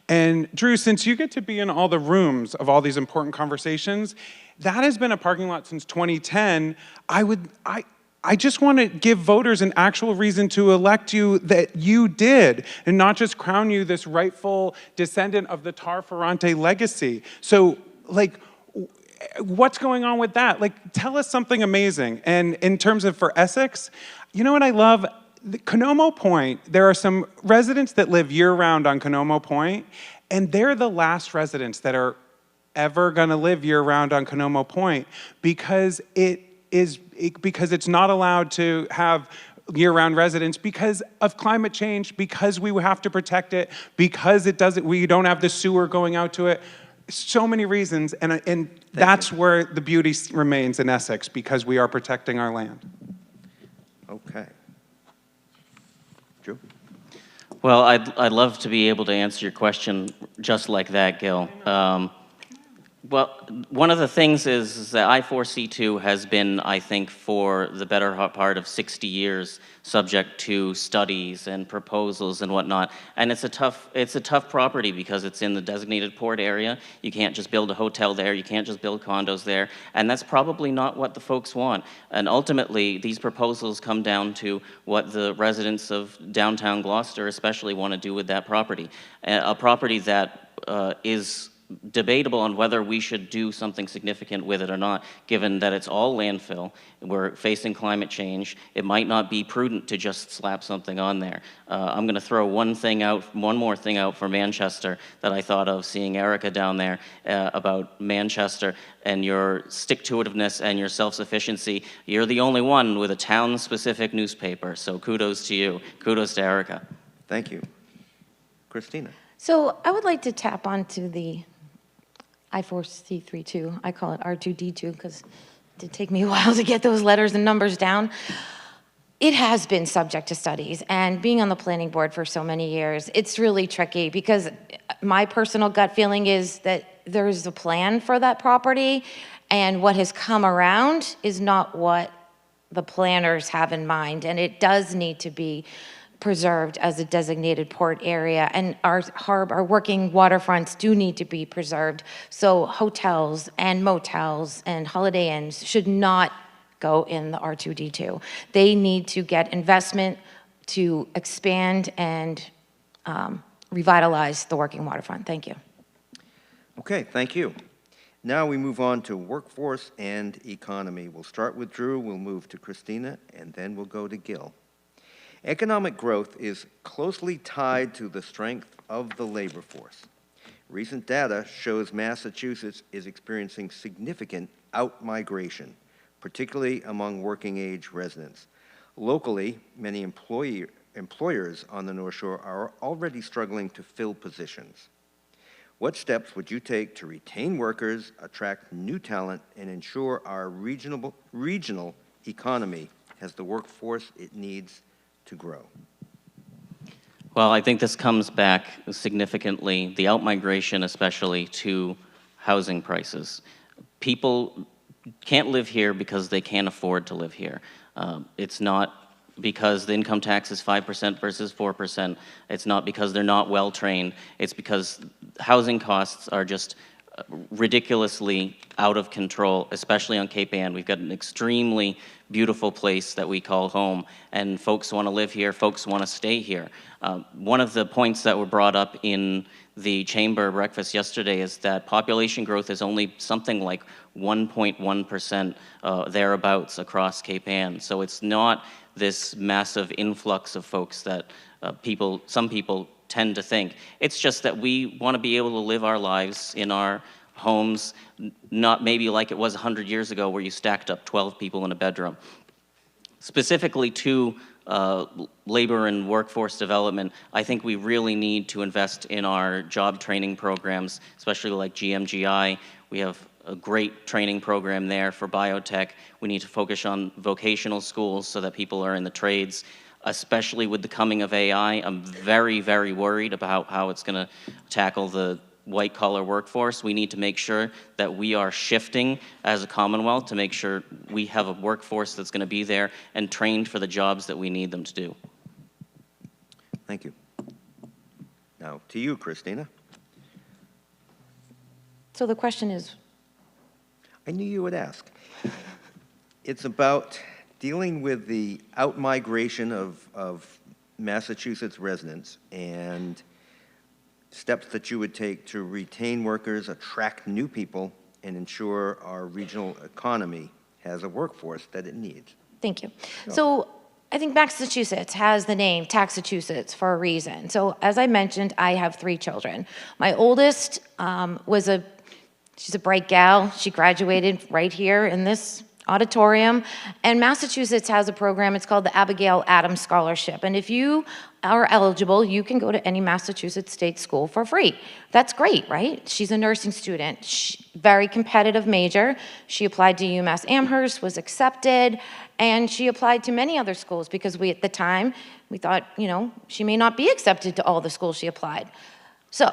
And Drew, since you get to be in all the rooms of all these important conversations, that has been a parking lot since 2010. I just want to give voters an actual reason to elect you that you did, and not just crown you this rightful descendant of the Tar Ferrante legacy. So, like, what's going on with that? Like, tell us something amazing. And in terms of for Essex, you know what I love? Konomo Point, there are some residents that live year-round on Konomo Point, and they're the last residents that are ever going to live year-round on Konomo Point because it's not allowed to have year-round residents because of climate change, because we have to protect it, because we don't have the sewer going out to it. So many reasons, and that's where the beauty remains in Essex, because we are protecting our land. Okay. Drew? Well, I'd love to be able to answer your question just like that, Gil. Well, one of the things is that I4C2 has been, I think, for the better part of 60 years, subject to studies and proposals and whatnot. And it's a tough property because it's in the designated port area. You can't just build a hotel there. You can't just build condos there. And that's probably not what the folks want. And ultimately, these proposals come down to what the residents of downtown Gloucester especially want to do with that property. A property that is debatable on whether we should do something significant with it or not, given that it's all landfill. We're facing climate change. It might not be prudent to just slap something on there. I'm going to throw one more thing out for Manchester that I thought of seeing Erica down there about Manchester and your stick-to-itiveness and your self-sufficiency. You're the only one with a town-specific newspaper, so kudos to you. Kudos to Erica. Thank you. Christina? So I would like to tap onto the I4C32. I call it R2D2 because it did take me a while to get those letters and numbers down. It has been subject to studies, and being on the planning board for so many years, it's really tricky because my personal gut feeling is that there's a plan for that property, and what has come around is not what the planners have in mind, and it does need to be preserved as a designated port area, and our working waterfronts do need to be preserved. So hotels and motels and Holiday Inns should not go in the R2D2. They need to get investment to expand and revitalize the working waterfront. Thank you. Okay, thank you. Now we move on to workforce and economy. We'll start with Drew, we'll move to Christina, and then we'll go to Gil. Economic growth is closely tied to the strength of the labor force. Recent data shows Massachusetts is experiencing significant out-migration, particularly among working-age residents. Locally, many employers on the North Shore are already struggling to fill positions. What steps would you take to retain workers, attract new talent, and ensure our regional economy has the workforce it needs to grow? Well, I think this comes back significantly, the outmigration especially, to housing prices. People can't live here because they can't afford to live here. It's not because the income tax is 5% versus 4%. It's not because they're not well trained. It's because housing costs are just ridiculously out of control, especially on Cape Ann. We've got an extremely beautiful place that we call home, and folks want to live here, folks want to stay here. One of the points that were brought up in the chamber breakfast yesterday is that population growth is only something like 1.1% thereabouts across Cape Ann. So it's not this massive influx of folks that some people tend to think. It's just that we want to be able to live our lives in our homes, not maybe like it was 100 years ago where you stacked up 12 people in a bedroom. Specifically to labor and workforce development, I think we really need to invest in our job training programs, especially like GMGI. We have a great training program there for biotech. We need to focus on vocational schools so that people are in the trades, especially with the coming of AI. I'm very, very worried about how it's going to tackle the white-collar workforce. We need to make sure that we are shifting as a Commonwealth to make sure we have a workforce that's going to be there and trained for the jobs that we need them to do. Thank you. Now, to you, Christina. So the question is, I knew you would ask. It's about dealing with the outmigration of Massachusetts residents and steps that you would take to retain workers, attract new people, and ensure our regional economy has a workforce that it needs. thank you. So I think Massachusetts has the name Taxachusetts for a reason. So as I mentioned, I have 3 children. My oldest she's a bright gal. She graduated right here in this auditorium. And Massachusetts has a program, it's called the Abigail Adams Scholarship. And if you are eligible, you can go to any Massachusetts state school for free. That's great, right? She's a nursing student, very competitive major. She applied to UMass Amherst, was accepted, and she applied to many other schools because at the time, we thought, she may not be accepted to all the schools she applied. So,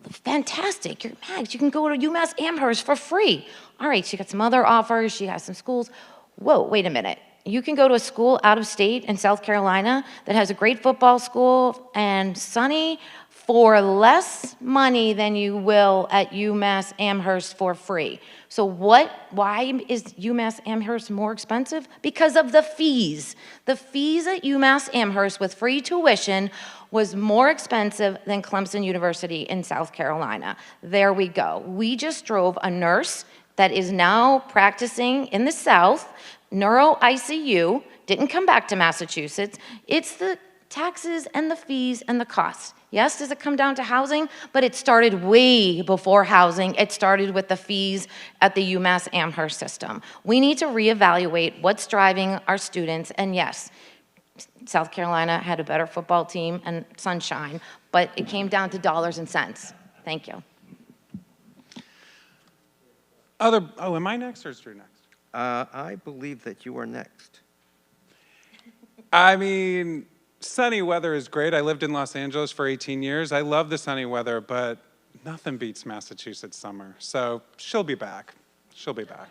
fantastic, you're mad. You can go to UMass Amherst for free. All right, she got some other offers, she has some schools. Whoa, wait a minute. You can go to a school out of state in South Carolina that has a great football school and sunny for less money than you will at UMass Amherst for free. So why is UMass Amherst more expensive? Because of the fees. The fees at UMass Amherst with free tuition was more expensive than Clemson University in South Carolina. There we go. We just drove a nurse that is now practicing in the South, neuro ICU, didn't come back to Massachusetts. It's the taxes and the fees and the costs. Yes, does it come down to housing? But it started way before housing. It started with the fees at the UMass Amherst system. We need to reevaluate what's driving our students, and yes, South Carolina had a better football team and sunshine, but it came down to dollars and cents. Thank you. Am I next or is Drew next? I believe that you are next. I mean, sunny weather is great. I lived in Los Angeles for 18 years. I love the sunny weather, but nothing beats Massachusetts summer. So she'll be back. She'll be back.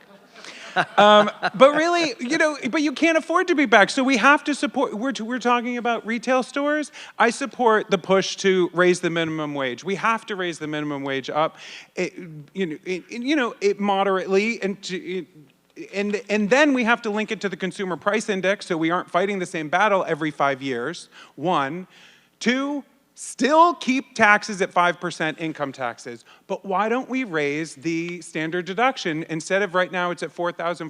But really, but you can't afford to be back. So we have to support, we're talking about retail stores. I support the push to raise the minimum wage. We have to raise the minimum wage up, moderately, and then we have to link it to the consumer price index so we aren't fighting the same battle every 5 years, 1. 2, still keep taxes at 5% income taxes, but why don't we raise the standard deduction? Instead of right now it's at $4,400,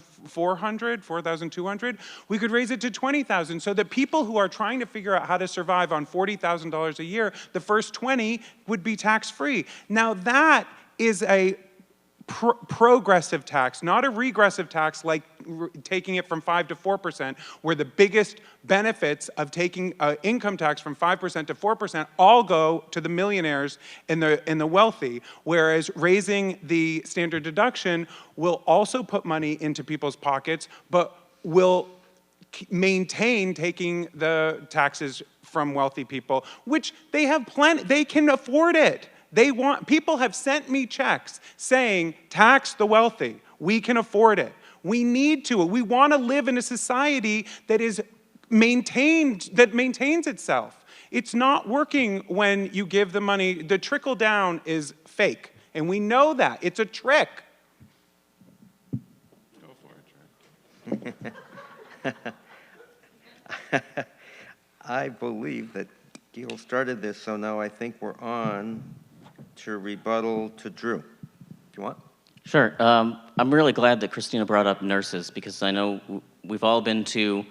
$4,200, we could raise it to $20,000 so that people who are trying to figure out how to survive on $40,000 a year, the first 20 would be tax-free. Now that is a progressive tax, not a regressive tax like taking it from 5 to 4%, where the biggest benefits of taking income tax from 5% to 4% all go to the millionaires and the wealthy, whereas raising the standard deduction will also put money into people's pockets, but will maintain taking the taxes from wealthy people, which they have plenty, they can afford it. People have sent me checks saying, tax the wealthy. We can afford it. We need to. We want to live in a society that is maintains itself. It's not working when you give the money. The trickle down is fake, and we know that. It's a trick. Go for it, Trick. I believe that Gil started this, so now I think we're on to rebuttal to Drew. If you want. Sure. I'm really glad that Christina brought up nurses, because I know we've all been to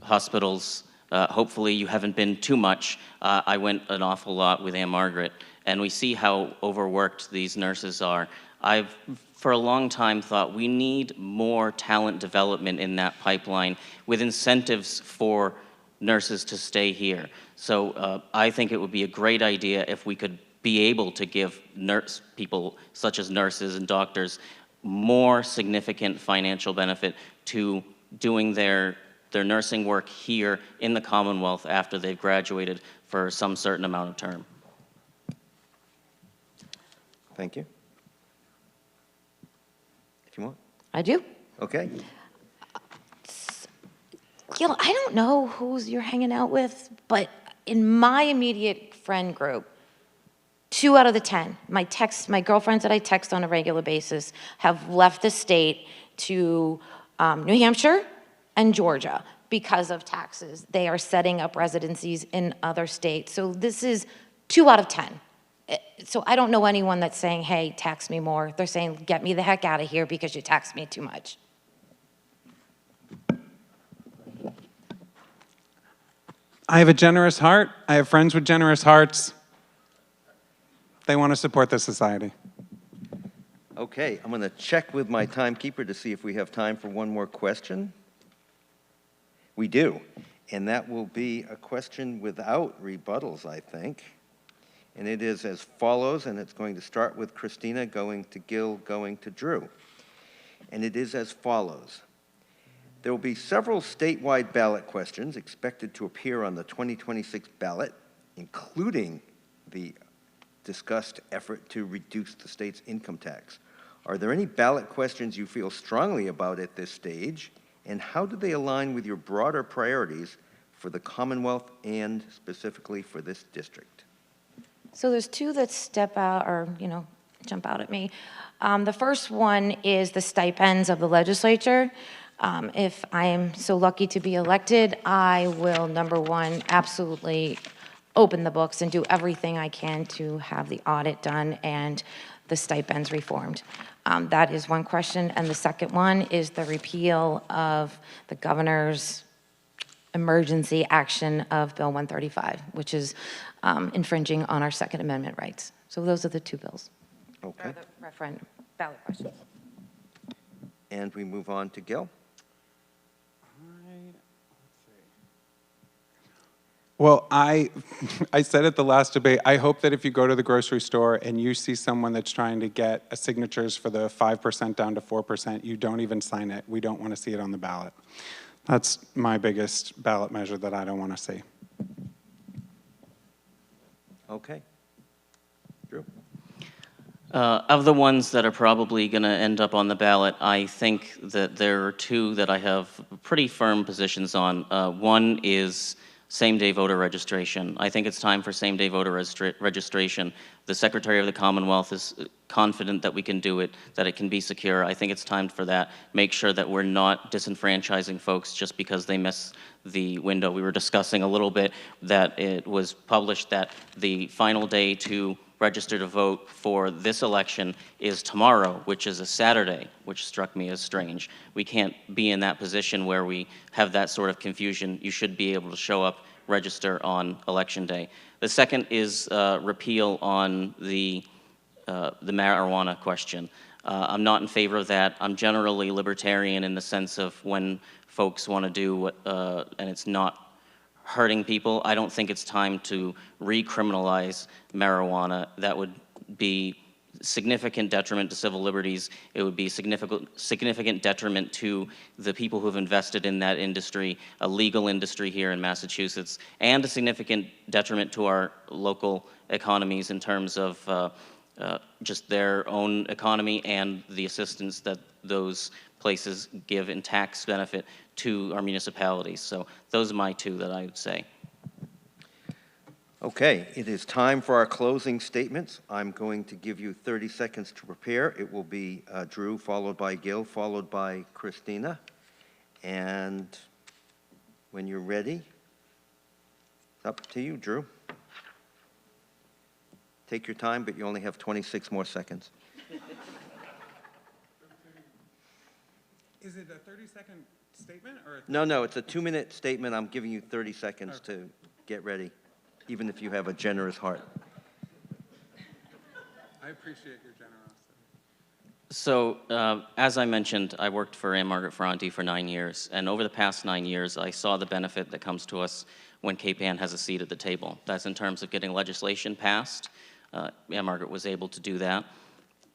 hospitals. Hopefully you haven't been too much. I went an awful lot with Aunt Margaret, and we see how overworked these nurses are. I've, for a long time, thought we need more talent development in that pipeline with incentives for nurses to stay here. So I think it would be a great idea if we could be able to give people such as nurses and doctors more significant financial benefit to doing their nursing work here in the Commonwealth after they've graduated for some certain amount of term. Thank you. If you want. I do. Okay. Gil, I don't know who you're hanging out with, but in my immediate friend group, 2 out of the 10, my girlfriends that I text on a regular basis have left the state to New Hampshire and Georgia because of taxes. They are setting up residencies in other states. So this is 2 out of 10. So I don't know anyone that's saying, hey, tax me more. They're saying, get me the heck out of here because you tax me too much. I have a generous heart. I have friends with generous hearts. They want to support the society. Okay, I'm going to check with my timekeeper to see if we have time for one more question. We do, and that will be a question without rebuttals, I think. And it is as follows, and it's going to start with Christina, going to Gil, going to Drew. And it is as follows. There will be several statewide ballot questions expected to appear on the 2026 ballot, including the discussed effort to reduce the state's income tax. Are there any ballot questions you feel strongly about at this stage, and how do they align with your broader priorities for the Commonwealth and specifically for this district? So there's 2 that step out or, jump out at me. The first one is the stipends of the legislature. If I am so lucky to be elected, I will, number 1, absolutely open the books and do everything I can to have the audit done and the stipends reformed. That is one question. And the second one is the repeal of the governor's emergency action of Bill 135, which is infringing on our Second Amendment rights. So those are the 2 bills. Okay. Or the referendum ballot questions. And we move on to Gil. Well, I said at the last debate, I hope that if you go to the grocery store and you see someone that's trying to get signatures for the 5% down to 4%, you don't even sign it. We don't want to see it on the ballot. That's my biggest ballot measure that I don't want to see. Okay. Drew. Of the ones that are probably going to end up on the ballot, I think that there are 2 that I have pretty firm positions on. One is same-day voter registration. I think it's time for same-day voter registration. The Secretary of the Commonwealth is confident that we can do it, that it can be secure. I think it's time for that. Make sure that we're not disenfranchising folks just because they miss the window. We were discussing a little bit that it was published that the final day to register to vote for this election is tomorrow, which is a Saturday, which struck me as strange. We can't be in that position where we have that sort of confusion. You should be able to show up, register on election day. The second is repeal on the the marijuana question. I'm not in favor of that. I'm generally libertarian in the sense of when folks want to do what, and it's not hurting people. I don't think it's time to recriminalize marijuana. That would be significant detriment to civil liberties. It would be significant detriment to the people who've invested in that industry, a legal industry here in Massachusetts, and a significant detriment to our local economies in terms of just their own economy and the assistance that those places give in tax benefit to our municipalities. So those are my two that I would say. Okay, it is time for our closing statements. I'm going to give you 30 seconds to prepare. It will be Drew, followed by Gil, followed by Christina. And when you're ready, it's up to you, Drew. Take your time, but you only have 26 more seconds. Is it a 30-second statement or? No, it's a 2-minute statement. I'm giving you 30 seconds to get ready, even if you have a generous heart. I appreciate your generosity. So, as I mentioned, I worked for Ann Margaret Ferranti for 9 years, and over the past 9 years, I saw the benefit that comes to us when Cape Ann has a seat at the table. That's in terms of getting legislation passed. Ann Margaret was able to do that.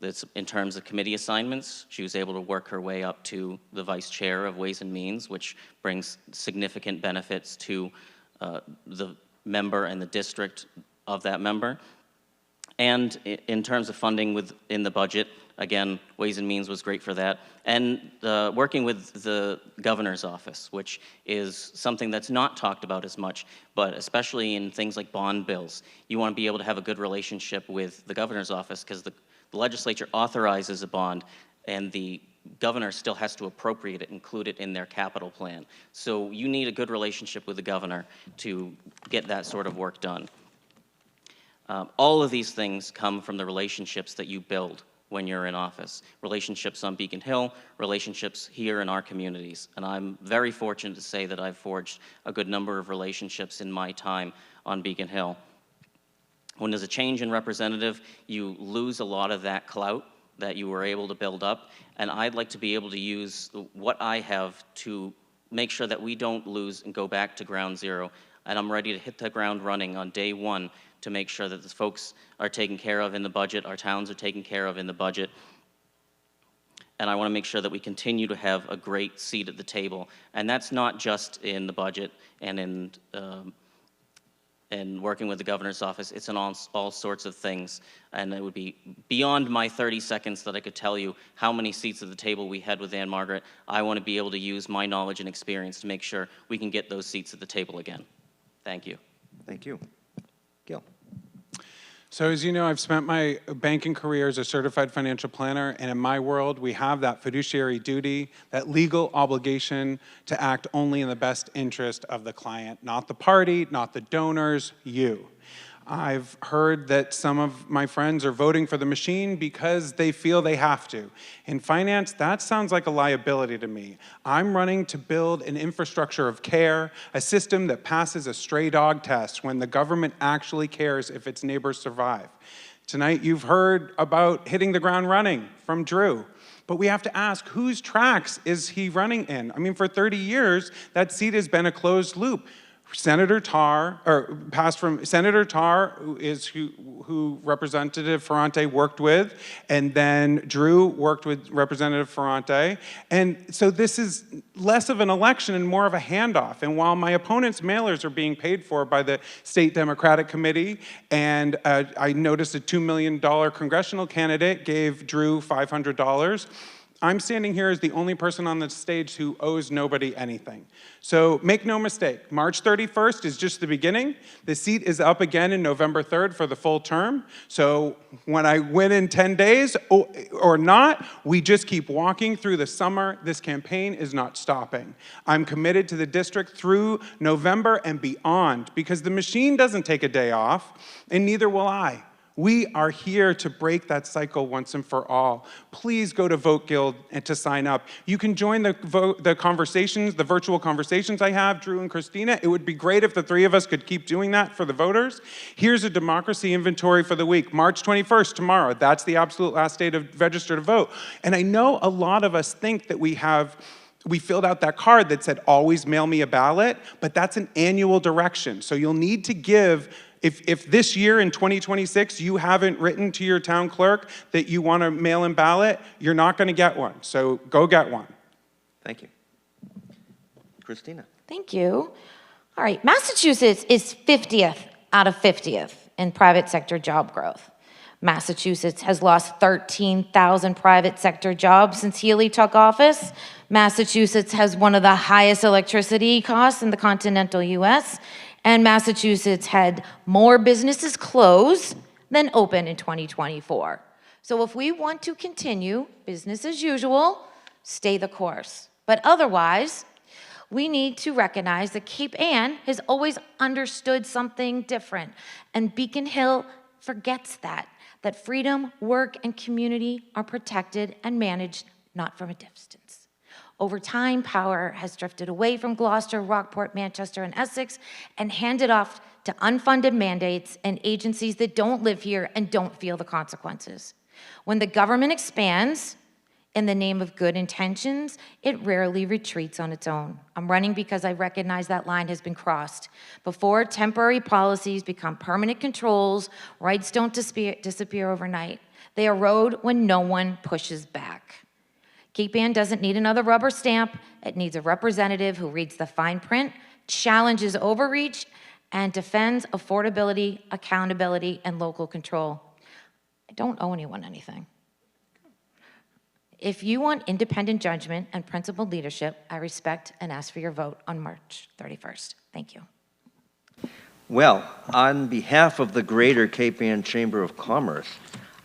That's in terms of committee assignments. She was able to work her way up to the vice chair of Ways and Means, which brings significant benefits to the member and the district of that member. And in terms of funding within the budget, again, Ways and Means was great for that. And working with the governor's office, which is something that's not talked about as much, but especially in things like bond bills, you want to be able to have a good relationship with the governor's office because the legislature authorizes a bond and the governor still has to appropriate it, include it in their capital plan. So you need a good relationship with the governor to get that sort of work done. All of these things come from the relationships that you build when you're in office. Relationships on Beacon Hill, relationships here in our communities. And I'm very fortunate to say that I've forged a good number of relationships in my time on Beacon Hill. When there's a change in representative, you lose a lot of that clout that you were able to build up. And I'd like to be able to use what I have to make sure that we don't lose and go back to ground zero. And I'm ready to hit the ground running on day one to make sure that the folks are taken care of in the budget, our towns are taken care of in the budget. And I want to make sure that we continue to have a great seat at the table. And that's not just in the budget and in working with the governor's office, it's in all sorts of things. And it would be beyond my 30 seconds that I could tell you how many seats at the table we had with Ann Margaret. I want to be able to use my knowledge and experience to make sure we can get those seats at the table again. Thank you. Thank you. Gil. So as you know, I've spent my banking career as a certified financial planner, and in my world, we have that fiduciary duty, that legal obligation to act only in the best interest of the client, not the party, not the donors, you. I've heard that some of my friends are voting for the machine because they feel they have to. In finance, that sounds like a liability to me. I'm running to build an infrastructure of care, a system that passes a stray dog test when the government actually cares if its neighbors survive. Tonight, you've heard about hitting the ground running from Drew. But we have to ask, whose tracks is he running in? I mean, for 30 years, that seat has been a closed loop. Senator Tarr, or passed from Senator Tarr, who Representative Ferranti worked with, and then Drew worked with Representative Ferranti. And so this is less of an election and more of a handoff. And while my opponent's mailers are being paid for by the State Democratic Committee, and I noticed a $2 million congressional candidate gave Drew $500, I'm standing here as the only person on the stage who owes nobody anything. So make no mistake, March 31st is just the beginning. The seat is up again in November 3rd for the full term. So when I win in 10 days or not, we just keep walking through the summer. This campaign is not stopping. I'm committed to the district through November and beyond because the machine doesn't take a day off, and neither will I. We are here to break that cycle once and for all. Please go to Vote Guild and to sign up. You can join the conversations, the virtual conversations I have, Drew and Christina. It would be great if the three of us could keep doing that for the voters. Here's a democracy inventory for the week, March 21st, tomorrow. That's the absolute last day to register to vote. And I know a lot of us think that we filled out that card that said, always mail me a ballot, but that's an annual direction. So you'll need to give, if this year in 2026 you haven't written to your town clerk that you want a mail-in ballot, you're not gonna get one. So go get one. Thank you. Christina. Thank you. All right, Massachusetts is 50th out of 50th in private sector job growth. Massachusetts has lost 13,000 private sector jobs since Healy took office. Massachusetts has one of the highest electricity costs in the continental US, and Massachusetts had more businesses close than open in 2024. So if we want to continue business as usual, stay the course. But otherwise, we need to recognize that Cape Ann has always understood something different, and Beacon Hill forgets that freedom, work, and community are protected and managed not from a distance. Over time, power has drifted away from Gloucester, Rockport, Manchester, and Essex, and handed off to unfunded mandates and agencies that don't live here and don't feel the consequences. When the government expands in the name of good intentions, it rarely retreats on its own. I'm running because I recognize that line has been crossed. Before temporary policies become permanent controls, rights don't disappear overnight. They erode when no one pushes back. Cape Ann doesn't need another rubber stamp. It needs a representative who reads the fine print, challenges overreach, and defends affordability, accountability, and local control. I don't owe anyone anything. If you want independent judgment and principled leadership, I respect and ask for your vote on March 31st. Thank you. Well, on behalf of the Greater Cape Ann Chamber of Commerce,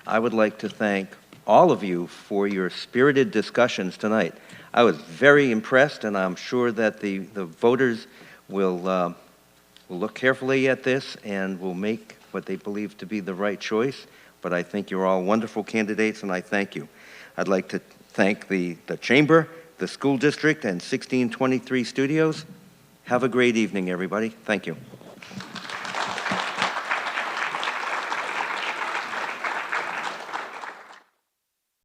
I would like to thank all of you for your spirited discussions tonight. I was very impressed, and I'm sure that the voters will look carefully at this and will make what they believe to be the right choice. But I think you're all wonderful candidates, and I thank you. I'd like to thank the Chamber, the school district, and 1623 Studios. Have a great evening, everybody. Thank you.